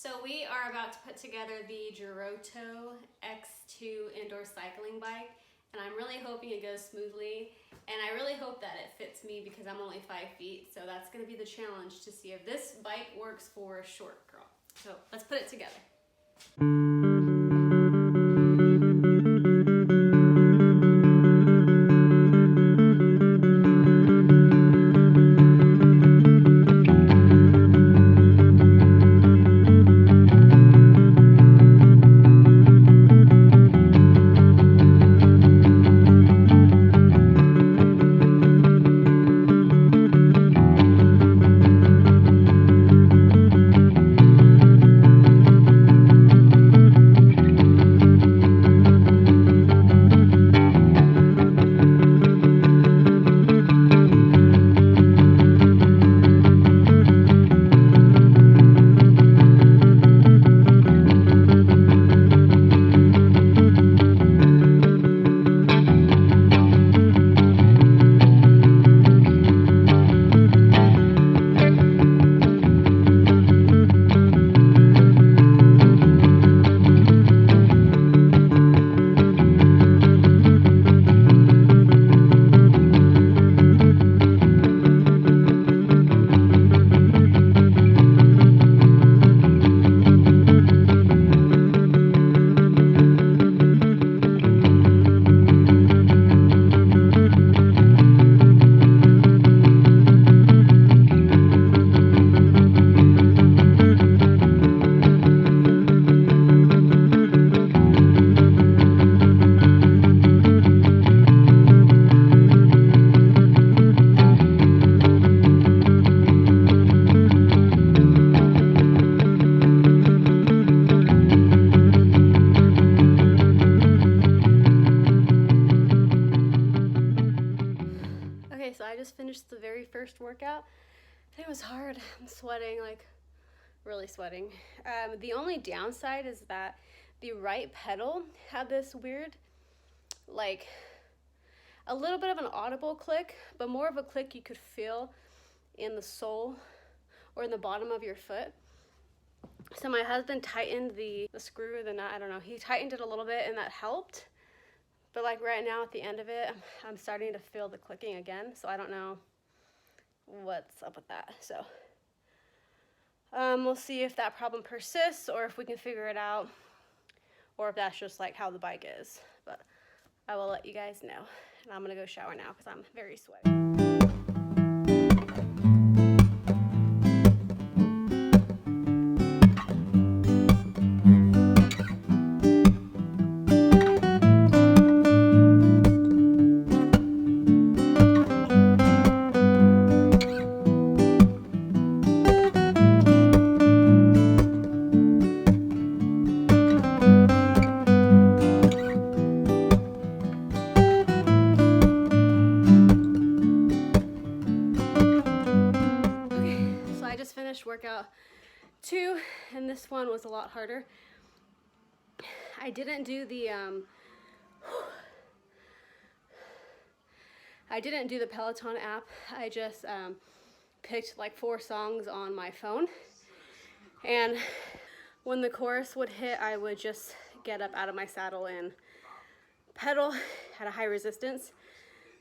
So we are about to put together the Joroto X2 indoor cycling bike, and I'm really hoping it goes smoothly, and I really hope that it fits me because I'm only 5 feet, so that's going to be the challenge to see if this bike works for a short girl. So let's put it together. So I just finished the very first workout. It was hard. I'm sweating, like really sweating. The only downside is that the right pedal had this weird, like a little bit of an audible click, but more of a click you could feel in the sole or in the bottom of your foot. So my husband tightened the screw, the nut, I don't know. He tightened it a little bit and that helped. But like right now at the end of it, I'm starting to feel the clicking again. So I don't know what's up with that. So we'll see if that problem persists or if we can figure it out or if that's just like how the bike is. But I will let you guys know. And I'm gonna go shower now because I'm very sweaty. Finished workout 2, and this one was a lot harder. I didn't do the Peloton app. I just picked like 4 songs on my phone, and when the chorus would hit, I would just get up out of my saddle and pedal at a high resistance.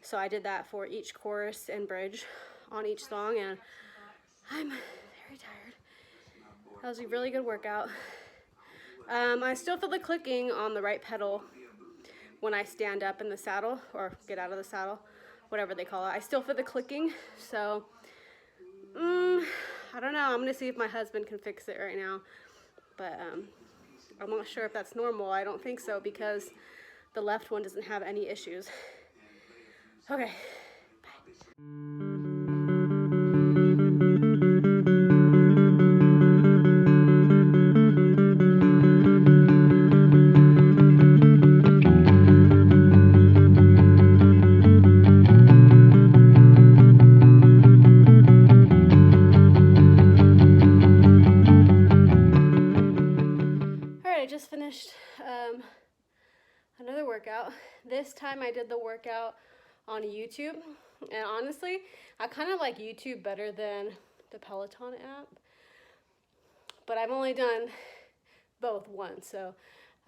So I did that for each chorus and bridge on each song, and I'm very tired. That was a really good workout. I still feel the clicking on the right pedal when I stand up in the saddle or get out of the saddle, whatever they call it. I still feel the clicking, so I don't know. I'm gonna see if my husband can fix it right now, but I'm not sure if that's normal. I don't think so because the left one doesn't have any issues. Okay, bye. Finished another workout. This time I did the workout on YouTube, and honestly I kind of like YouTube better than the Peloton app but I've only done both once, so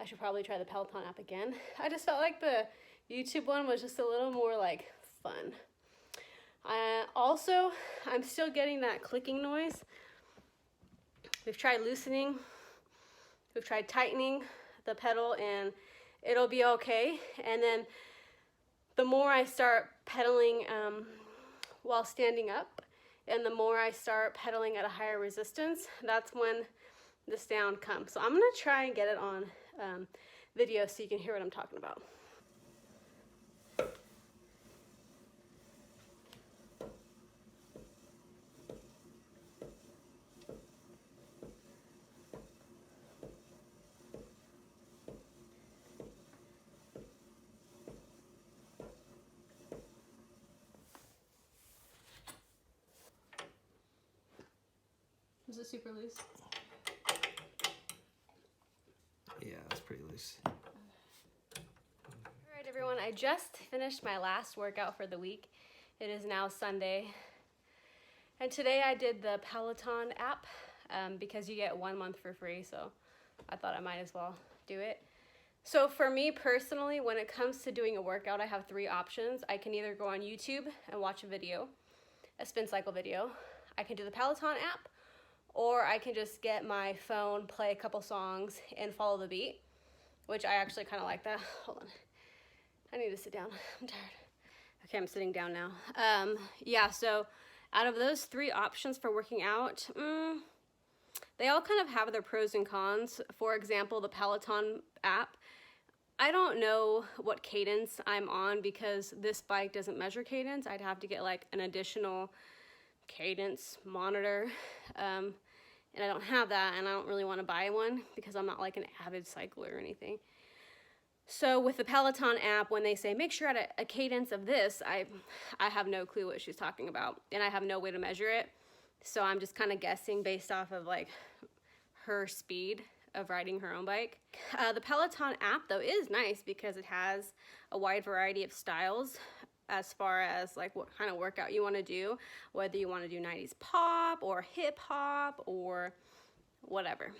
I should probably try the Peloton app again. I just felt like the YouTube one was just a little more like fun. Also, I'm still getting that clicking noise. We've tried loosening, we've tried tightening the pedal, and it'll be okay. And then the more I start pedaling while standing up, and the more I start pedaling at a higher resistance, that's when the sound comes. So I'm gonna try and get it on video so you can hear what I'm talking about. Is it super loose? Yeah, it's pretty loose. All right, everyone, I just finished my last workout for the week. It is now Sunday. And today I did the Peloton app because you get 1 month for free, so I thought I might as well do it. So for me personally, when it comes to doing a workout, I have 3 options. I can either go on YouTube and watch a video, a spin cycle video. I can do the Peloton app, or I can just get my phone, play a couple songs, and follow the beat, which I actually kind of like that. Hold on. I need to sit down. I'm tired. Okay, I'm sitting down now. Yeah, so out of those 3 options for working out, they all kind of have their pros and cons. For example, the Peloton app, I don't know what cadence I'm on because this bike doesn't measure cadence. I'd have to get like an additional cadence monitor, and I don't have that, and I don't really want to buy one because I'm not like an avid cycler or anything. So with the Peloton app, when they say make sure at a cadence of this, I have no clue what she's talking about, and I have no way to measure it. So I'm just kind of guessing based off of like her speed of riding her own bike. The Peloton app though is nice because it has a wide variety of styles as far as like what kind of workout you want to do, whether you want to do 90s pop or hip hop or whatever.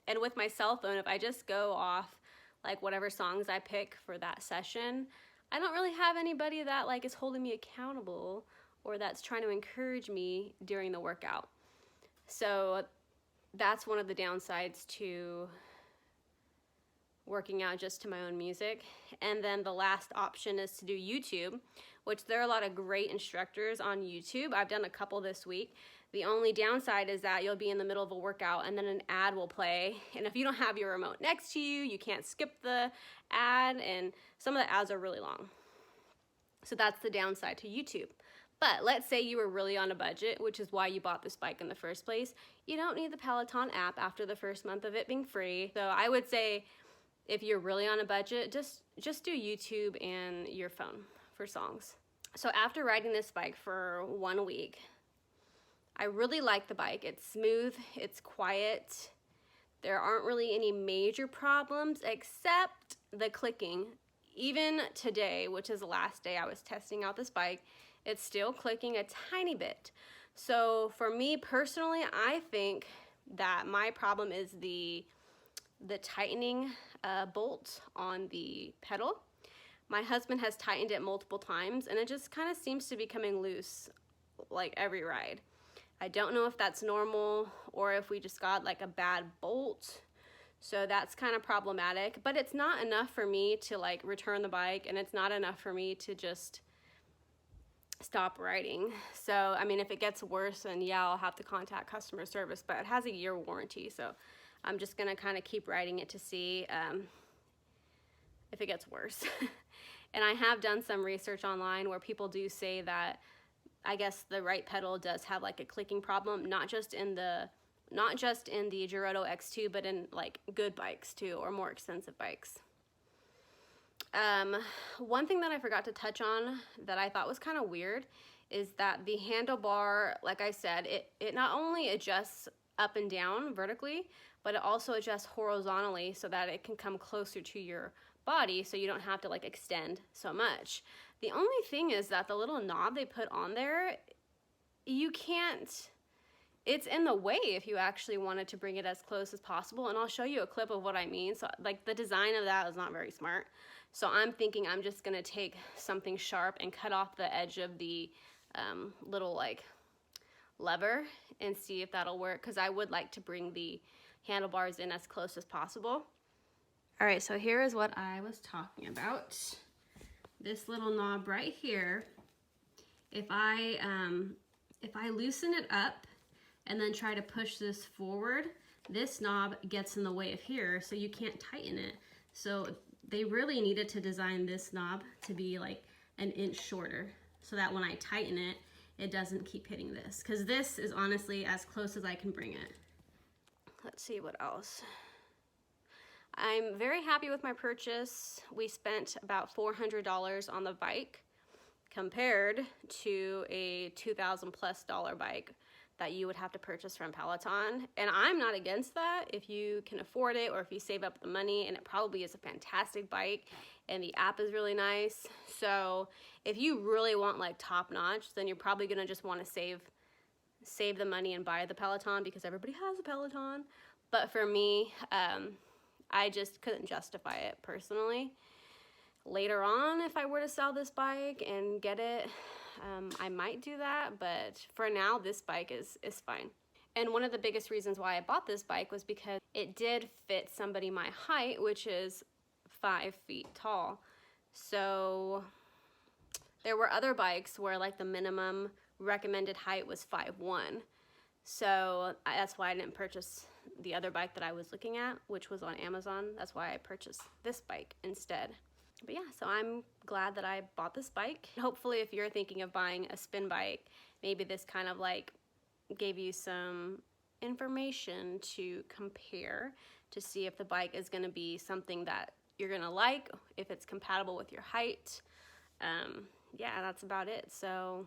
And with my cell phone, if I just go off like whatever songs I pick for that session, I don't really have anybody that like is holding me accountable or that's trying to encourage me during the workout. So that's one of the downsides to working out just to my own music. And then the last option is to do YouTube, which there are a lot of great instructors on YouTube. I've done a couple this week. The only downside is that you'll be in the middle of a workout and then an ad will play. And if you don't have your remote next to you, you can't skip the ad, and some of the ads are really long. So that's the downside to YouTube. But let's say you were really on a budget, which is why you bought this bike in the first place. You don't need the Peloton app after the first month of it being free. So I would say if you're really on a budget, just do YouTube and your phone for songs. So after riding this bike for 1 week, I really like the bike. It's smooth, it's quiet. There aren't really any major problems except the clicking. Even today, which is the last day I was testing out this bike, it's still clicking a tiny bit. So for me personally, I think that my problem is the tightening bolt on the pedal. My husband has tightened it multiple times and it just kind of seems to be coming loose like every ride. I don't know if that's normal or if we just got like a bad bolt. So that's kind of problematic, but it's not enough for me to like return the bike, and it's not enough for me to just stop riding. So, I mean, if it gets worse, then yeah, I'll have to contact customer service, but it has a year warranty. So I'm just gonna kind of keep riding it to see if it gets worse. And I have done some research online where people do say that I guess the right pedal does have like a clicking problem, not just in the Joroto X2, but in like good bikes too, or more expensive bikes. One thing that I forgot to touch on that I thought was kind of weird is that the handlebar, like I said, it not only adjusts up and down vertically, but it also adjusts horizontally so that it can come closer to your body so you don't have to like extend so much. The only thing is that the little knob they put on there, you can't it's in the way if you actually wanted to bring it as close as possible. And I'll show you a clip of what I mean. So like the design of that is not very smart. So I'm thinking I'm just gonna take something sharp and cut off the edge of the little like lever and see if that'll work, because I would like to bring the handlebars in as close as possible. All right, so here is what I was talking about. This little knob right here, if I loosen it up and then try to push this forward, this knob gets in the way of here, so you can't tighten it. So they really needed to design this knob to be like an inch shorter, so that when I tighten it, it doesn't keep hitting this, because this is honestly as close as I can bring it. Let's see what else. I'm very happy with my purchase. We spent about $400 on the bike compared to a $2,000+ bike that you would have to purchase from Peloton. And I'm not against that if you can afford it or if you save up the money, and it probably is a fantastic bike and the app is really nice. So if you really want like top notch, then you're probably gonna just wanna save the money and buy the Peloton because everybody has a Peloton. But for me, I just couldn't justify it personally. Later on, if I were to sell this bike and get it, I might do that, but for now, this bike is fine. And one of the biggest reasons why I bought this bike was because it did fit somebody my height, which is 5 feet tall. So there were other bikes where like the minimum recommended height was 5'1". So that's why I didn't purchase the other bike that I was looking at, which was on Amazon. That's why I purchased this bike instead. But yeah, so I'm glad that I bought this bike. Hopefully if you're thinking of buying a spin bike, maybe this kind of like gave you some information to compare to see if the bike is gonna be something that you're gonna like, if it's compatible with your height. Yeah, that's about it. So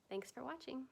thanks for watching.